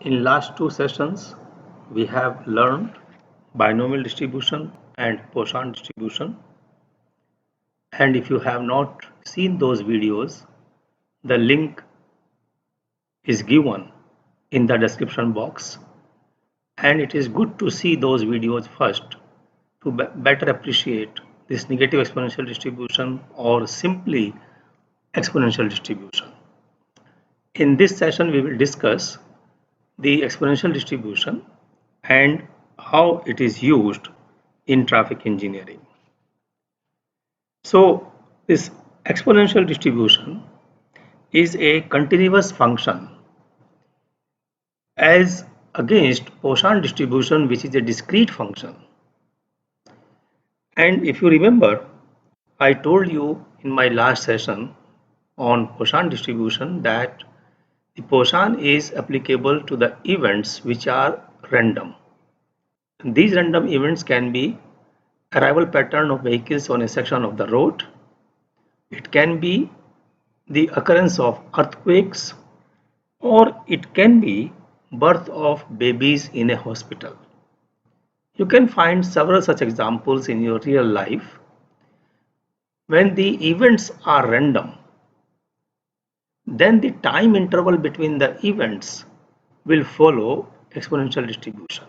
In last two sessions, we have learned binomial distribution and Poisson distribution. And if you have not seen those videos, the link is given in the description box. And it is good to see those videos first to better appreciate this negative exponential distribution or simply exponential distribution. In this session, we will discuss the exponential distribution and how it is used in traffic engineering. So this exponential distribution is a continuous function as against Poisson distribution, which is a discrete function. And if you remember, I told you in my last session on Poisson distribution that the Poisson is applicable to the events which are random. These random events can be arrival pattern of vehicles on a section of the road. It can be the occurrence of earthquakes, or it can be birth of babies in a hospital. You can find several such examples in your real life. When the events are random, then the time interval between the events will follow exponential distribution.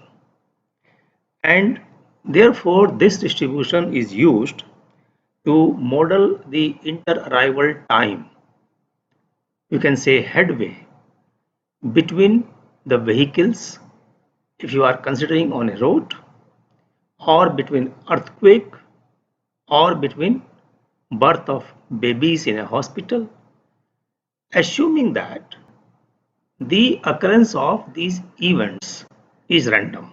And therefore, this distribution is used to model the inter-arrival time. You can say headway between the vehicles if you are considering on a road, or between earthquake, or between birth of babies in a hospital, assuming that the occurrence of these events is random.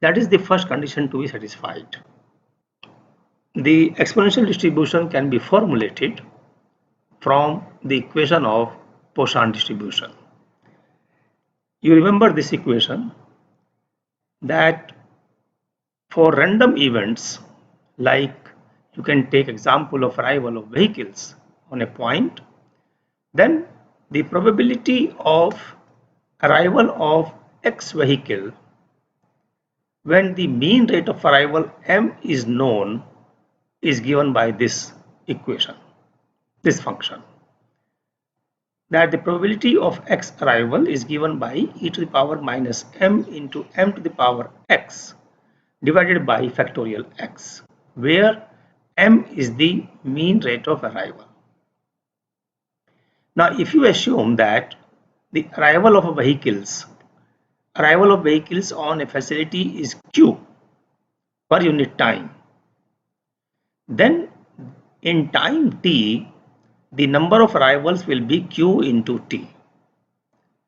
That is the first condition to be satisfied. The exponential distribution can be formulated from the equation of Poisson distribution. You remember this equation that for random events, like you can take example of arrival of vehicles on a point, then the probability of arrival of X vehicle when the mean rate of arrival m is known is given by this equation, this function, that the probability of X arrival is given by e to the power minus m into m to the power x divided by factorial x, where m is the mean rate of arrival. Now, if you assume that the arrival of vehicles on a facility is q per unit time, then in time t, the number of arrivals will be q into t.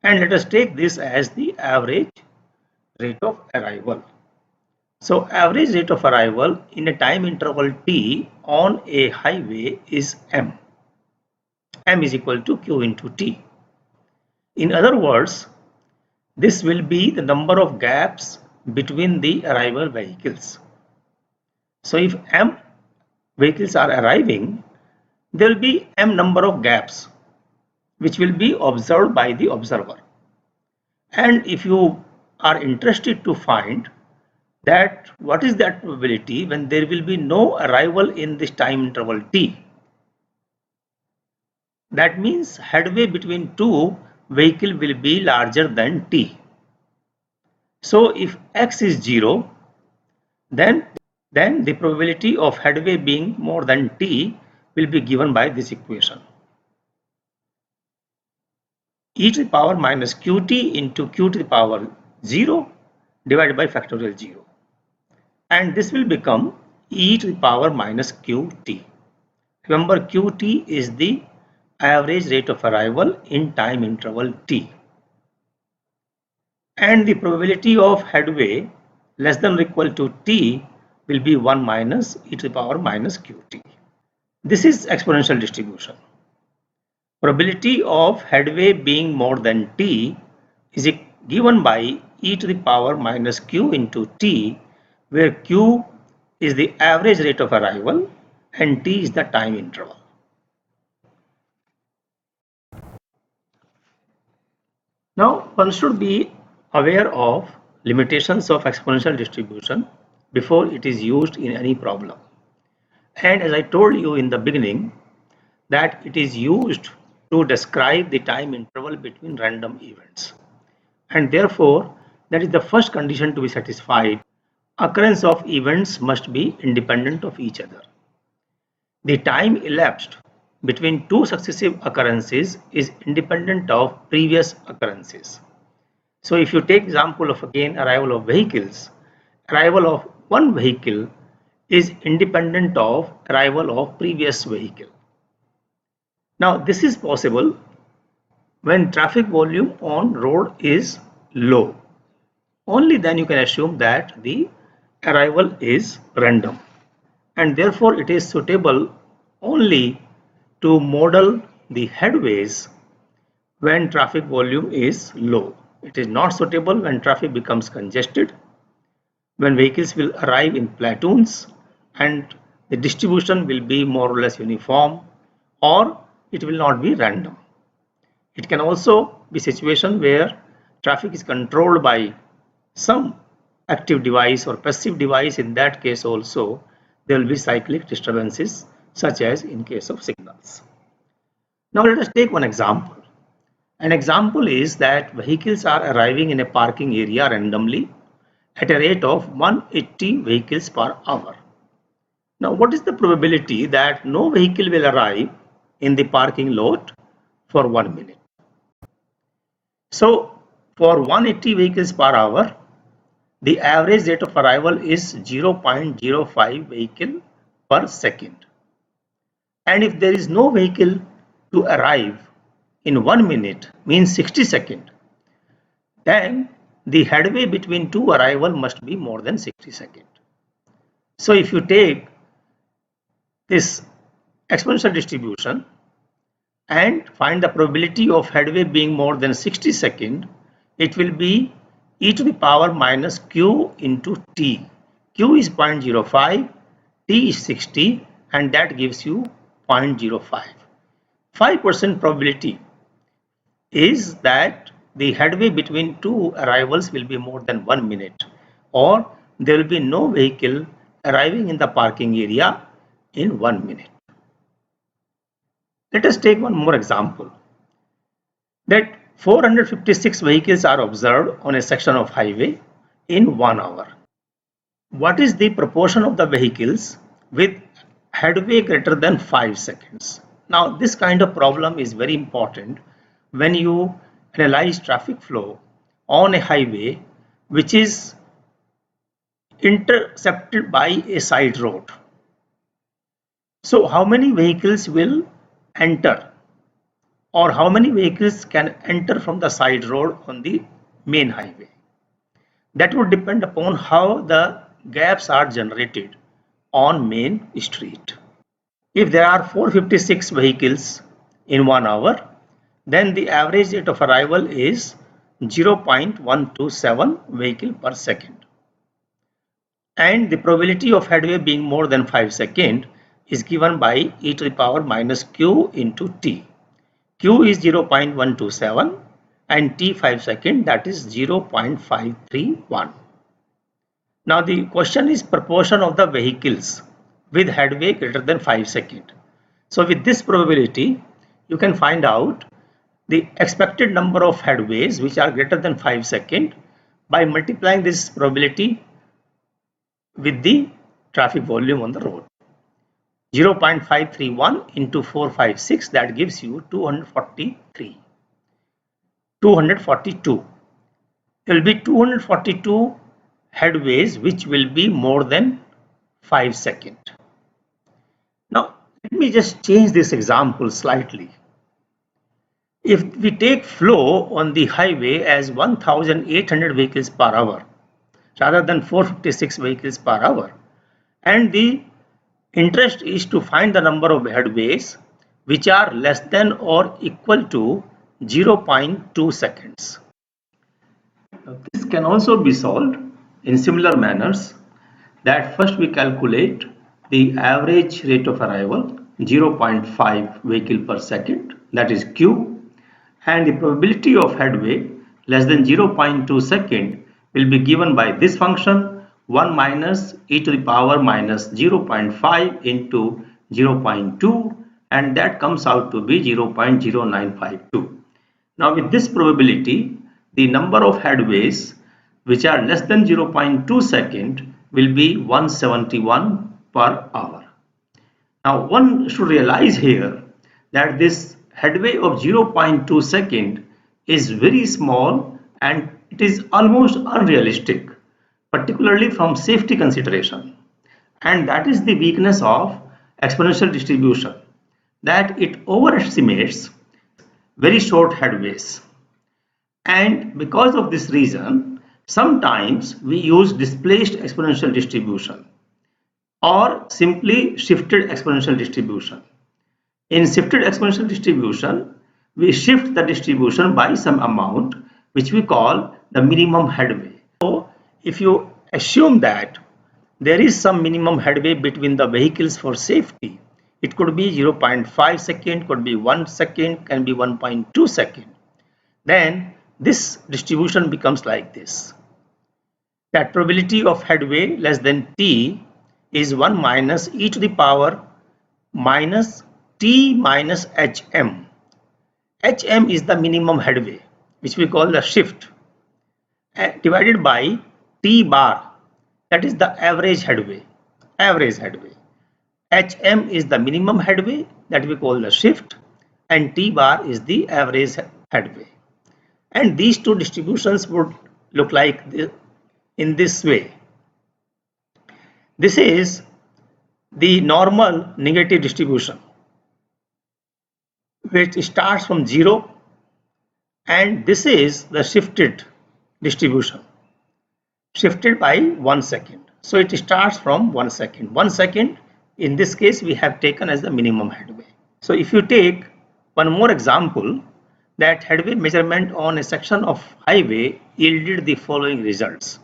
And let us take this as the average rate of arrival. So average rate of arrival in a time interval t on a highway is m. M is equal to q into t. In other words, this will be the number of gaps between the arrival vehicles. So if m vehicles are arriving, there will be m number of gaps which will be observed by the observer. And if you are interested to find that what is that probability when there will be no arrival in this time interval t, that means headway between two vehicle will be larger than t. So if x is 0, then the probability of headway being more than t will be given by this equation. E to the power minus qt into q to the power 0 divided by factorial 0. And this will become e to the power minus qt. Remember, qt is the average rate of arrival in time interval t. And the probability of headway less than or equal to t will be 1 minus e to the power minus qt. This is exponential distribution. Probability of headway being more than t is given by e to the power minus q into t, where q is the average rate of arrival and t is the time interval. Now, one should be aware of limitations of exponential distribution before it is used in any problem. And as I told you in the beginning, that it is used to describe the time interval between random events. And therefore, that is the first condition to be satisfied. Occurrence of events must be independent of each other. The time elapsed between two successive occurrences is independent of previous occurrences. So if you take example of again arrival of vehicles, arrival of one vehicle is independent of arrival of previous vehicle. Now this is possible when traffic volume on road is low. Only then you can assume that the arrival is random, and therefore it is suitable only to model the headways when traffic volume is low. It is not suitable when traffic becomes congested, when vehicles will arrive in platoons and the distribution will be more or less uniform, or it will not be random. It can also be a situation where traffic is controlled by some active device or passive device. In that case also there will be cyclic disturbances, such as in case of signals. Now let us take one example. An example is that vehicles are arriving in a parking area randomly at a rate of 180 vehicles per hour. Now what is the probability that no vehicle will arrive in the parking lot for 1 minute? So for 180 vehicles per hour, the average rate of arrival is 0.05 vehicle per second. And if there is no vehicle to arrive in 1 minute, means 60 seconds, then the headway between two arrival must be more than 60 seconds. So if you take this exponential distribution and find the probability of headway being more than 60 seconds, it will be e to the power minus q into t. Q is 0.05, t is 60, and that gives you 0.05. 5% probability is that the headway between two arrivals will be more than 1 minute, or there will be no vehicle arriving in the parking area in 1 minute. Let us take one more example, that 456 vehicles are observed on a section of highway in 1 hour. What is the proportion of the vehicles with headway greater than 5 seconds? Now this kind of problem is very important when you analyze traffic flow on a highway which is intercepted by a side road. So how many vehicles will enter, or how many vehicles can enter from the side road on the main highway? That would depend upon how the gaps are generated on main street. If there are 456 vehicles in 1 hour, then the average rate of arrival is 0.127 vehicle per second. And the probability of headway being more than 5 seconds is given by e to the power minus q into t. Q is 0.127 and t 5 seconds, that is 0.531. Now the question is proportion of the vehicles with headway greater than 5 seconds. So with this probability, you can find out the expected number of headways which are greater than 5 seconds by multiplying this probability with the traffic volume on the road. 0.531 into 456, that gives you 242. There will be 242 headways which will be more than 5 seconds. Now let me just change this example slightly. If we take flow on the highway as 1800 vehicles per hour rather than 456 vehicles per hour, and the interest is to find the number of headways which are less than or equal to 0.2 seconds. Now, this can also be solved in similar manners, that first we calculate the average rate of arrival 0.5 vehicle per second, that is Q, and the probability of headway less than 0.2 second will be given by this function 1 minus e to the power minus 0.5 into 0.2, and that comes out to be 0.0952. Now with this probability, the number of headways which are less than 0.2 second will be 171 per hour. Now one should realize here that this headway of 0.2 second is very small and it is almost unrealistic, particularly from safety consideration. And that is the weakness of exponential distribution, that it overestimates very short headways. And because of this reason, sometimes we use displaced exponential distribution or simply shifted exponential distribution. In shifted exponential distribution, we shift the distribution by some amount which we call the minimum headway. So if you assume that there is some minimum headway between the vehicles for safety, it could be 0.5 second, could be 1 second, can be 1.2 second. Then this distribution becomes like this. That probability of headway less than t is 1 minus e to the power minus t minus hm. hm is the minimum headway, which we call the shift, divided by t bar, that is the average headway. hm is the minimum headway that we call the shift, and t bar is the average headway. And these two distributions would look like this, in this way. This is the normal negative distribution, which starts from 0, and this is the shifted distribution, shifted by 1 second. So it starts from 1 second. 1 second in this case we have taken as the minimum headway. So if you take one more example, that headway measurement on a section of highway yielded the following results.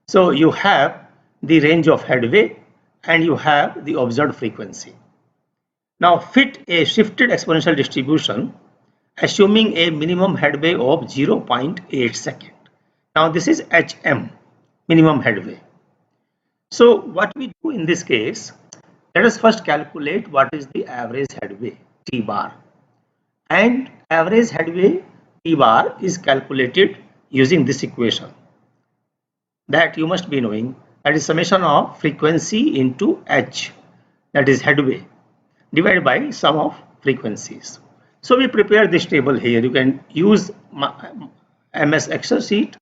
So you have the range of headway and you have the observed frequency. Now fit a shifted exponential distribution assuming a minimum headway of 0.8 second. Now this is hm, minimum headway. So what we do in this case, let us first calculate what is the average headway t bar. And average headway t bar is calculated using this equation that you must be knowing, that is summation of frequency into h, that is headway, divided by sum of frequencies. So we prepare this table here. You can use MS Excel sheet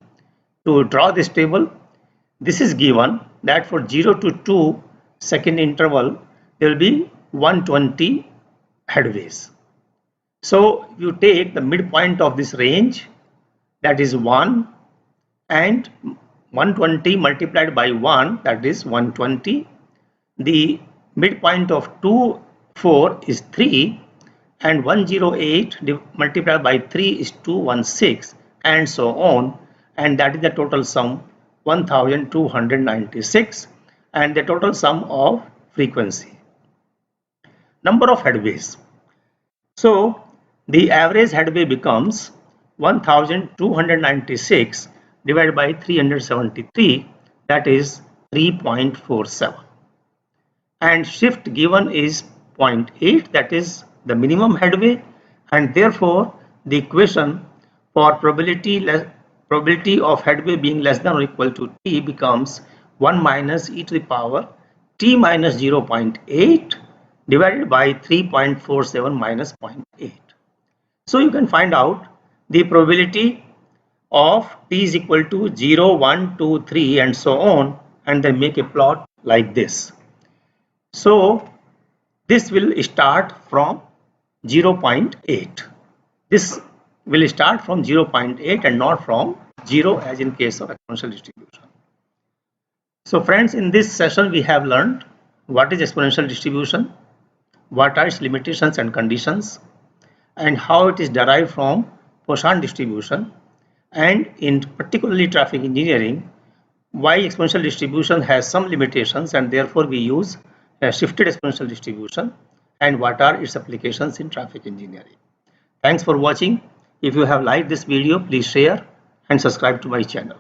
to draw this table. This is given that for 0 to 2 second interval there will be 120 headways. So you take the midpoint of this range, that is 1, and 120 multiplied by 1, that is 120. The midpoint of 2, 4 is 3, and 108 multiplied by 3 is 216, and so on, and that is the total sum 1296, and the total sum of frequency. Number of headways. So the average headway becomes 1296 divided by 373, that is 3.47, and shift given is 0.8, that is the minimum headway, and therefore the equation for probability of headway being less than or equal to t becomes 1 minus e to the power t minus 0.8 divided by 3.47 minus 0.8. So you can find out the probability of t is equal to 0, 1, 2, 3 and so on, and then make a plot like this. So this will start from 0.8. This will start from 0.8 and not from 0 as in case of exponential distribution. So friends, in this session we have learned what is exponential distribution, what are its limitations and conditions, and how it is derived from Poisson distribution, and in particularly traffic engineering, why exponential distribution has some limitations and therefore we use a shifted exponential distribution, and what are its applications in traffic engineering. Thanks for watching. If you have liked this video, please share, and subscribe to my channel.